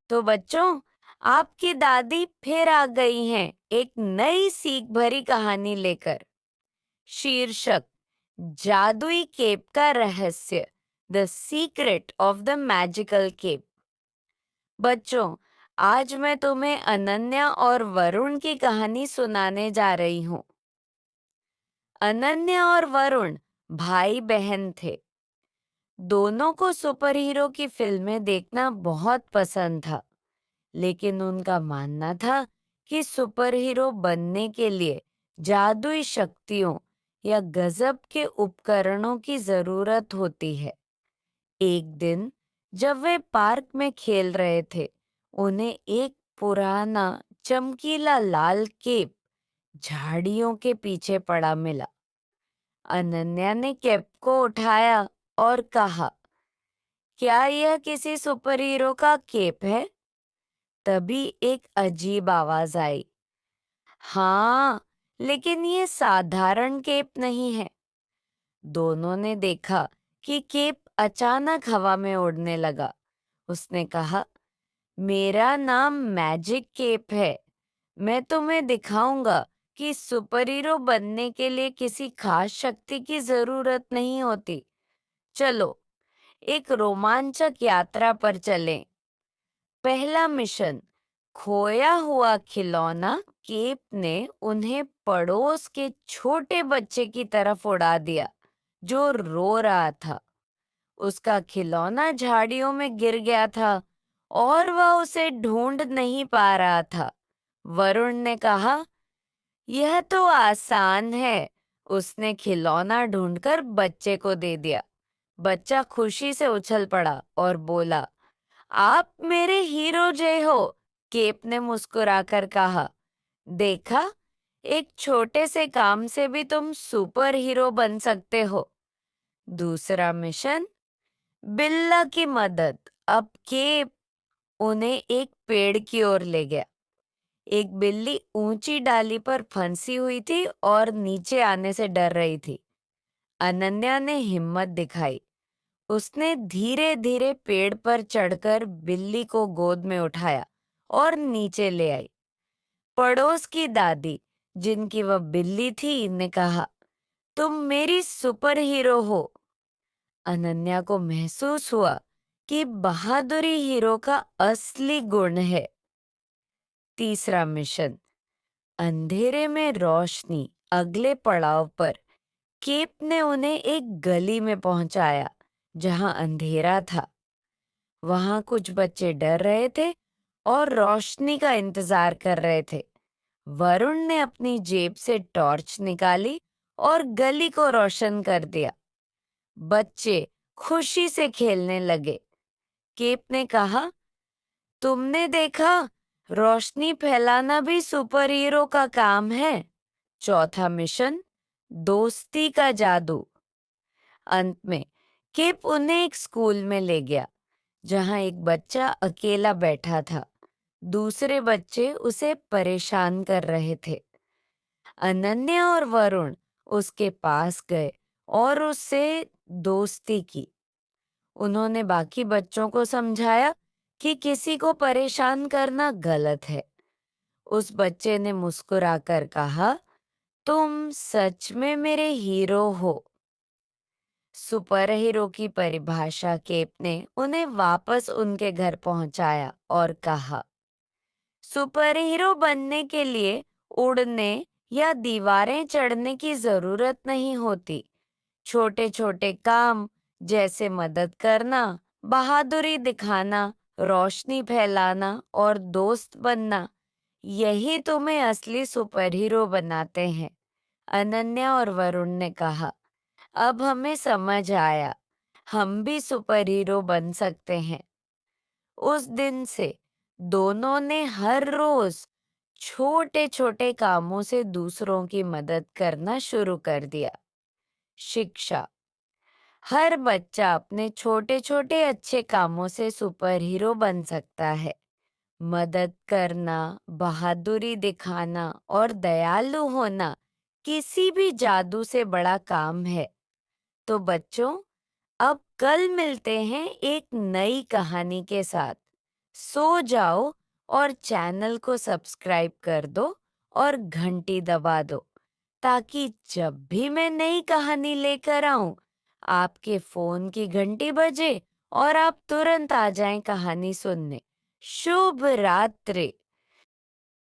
तो बच्चों, आपकी दादी फिर आ गई हैं एक नई सीख भरी कहानी लेकर। शीर्षक, जादुई केप का रहस्य, the secret of the magical cape. बच्चों, आज मैं तुम्हें अनन्या और वरुण की कहानी सुनाने जा रही हूँ। अनन्या और वरुण भाई बहन थे। दोनों को सुपर हीरो की फिल्में देखना बहुत पसंद था, लेकिन उनका मानना था कि सुपर हीरो बनने के लिए जादुई शक्तियों या गजब के उपकरणों की जरूरत होती है। एक दिन जब वे पार्क में खेल रहे थे, उन्हें एक पुराना चमकीला लाल केप झाड़ियों के पीछे पड़ा मिला। अनन्या ने केप को उठाया और कहा, क्या यह किसी सुपर हीरो का केप है? तभी एक अजीब आवाज आई, हाँ, लेकिन ये साधारण केप नहीं है। दोनों ने देखा कि केप अचानक हवा में उड़ने लगा। उसने कहा, मेरा नाम मैजिक केप है। मैं तुम्हें दिखाऊंगा कि सुपर हीरो बनने के लिए किसी खास शक्ति की जरूरत नहीं होती। चलो, एक रोमांचक यात्रा पर चलें। पहला मिशन, खोया हुआ खिलौना केप ने उन्हें पड़ोस के छोटे बच्चे की तरफ उड़ा दिया, जो रो रहा था। उसका खिलौना झाड़ियों में गिर गया था और वह उसे ढूंढ नहीं पा रहा था। वरुण ने कहा, यह तो आसान है। उसने खिलौना ढूंढकर बच्चे को दे दिया। बच्चा खुशी से उछल पड़ा और बोला, आप मेरे हीरो जय हो। केप ने मुस्कुराकर कहा, देखा, एक छोटे से काम से भी तुम सुपर हीरो बन सकते हो। दूसरा मिशन, बिल्ला की मदद। अब केप उन्हें एक पेड़ की ओर ले गया। एक बिल्ली ऊंची डाली पर फंसी हुई थी और नीचे आने से डर रही थी। अनन्या ने हिम्मत दिखाई। उसने धीरे धीरे पेड़ पर चढ़कर बिल्ली को गोद में उठाया और नीचे ले आई। पड़ोस की दादी, जिनकी वह बिल्ली थी, ने कहा, तुम मेरी सुपर हीरो हो। अनन्या को महसूस हुआ कि बहादुरी हीरो का असली गुण है। तीसरा मिशन, अंधेरे में रोशनी। अगले पड़ाव पर केप ने उन्हें एक गली में पहुंचाया जहां अंधेरा था। वहां कुछ बच्चे डर रहे थे और रोशनी का इंतजार कर रहे थे। वरुण ने अपनी जेब से टॉर्च निकाली और गली को रोशन कर दिया। बच्चे खुशी से खेलने लगे। केप ने कहा, तुमने देखा, रोशनी फैलाना भी सुपर हीरो का काम है। चौथा मिशन, दोस्ती का जादू। अंत में केप उन्हें एक स्कूल में ले गया जहां एक बच्चा अकेला बैठा था। दूसरे बच्चे उसे परेशान कर रहे थे। अनन्या और वरुण उसके पास गए और उससे दोस्ती की। उन्होंने बाकी बच्चों को समझाया कि किसी को परेशान करना गलत है। उस बच्चे ने मुस्कुराकर कहा, तुम सच में मेरे हीरो हो। सुपर हीरो की परिभाषा केप ने उन्हें वापस उनके घर पहुंचाया और कहा, सुपर हीरो बनने के लिए उड़ने या दीवारें चढ़ने की जरूरत नहीं होती। छोटे छोटे काम जैसे मदद करना, बहादुरी दिखाना, रोशनी फैलाना और दोस्त बनना, यही तुम्हें असली सुपर हीरो बनाते हैं। अनन्या और वरुण ने कहा, अब हमें समझ आया, हम भी सुपर हीरो बन सकते हैं। उस दिन से दोनों ने हर रोज छोटे छोटे कामों से दूसरों की मदद करना शुरू कर दिया। शिक्षा, हर बच्चा अपने छोटे छोटे अच्छे कामों से सुपर हीरो बन सकता है। मदद करना, बहादुरी दिखाना और दयालु होना किसी भी जादू से बड़ा काम है। तो बच्चों, अब कल मिलते हैं एक नई कहानी के साथ। सो जाओ और चैनल को सब्सक्राइब कर दो और घंटी दबा दो ताकि जब भी मैं नई कहानी लेकर आऊं, आपके फोन की घंटी बजे और आप तुरंत आ जाएं कहानी सुनने। शुभ रात्रि।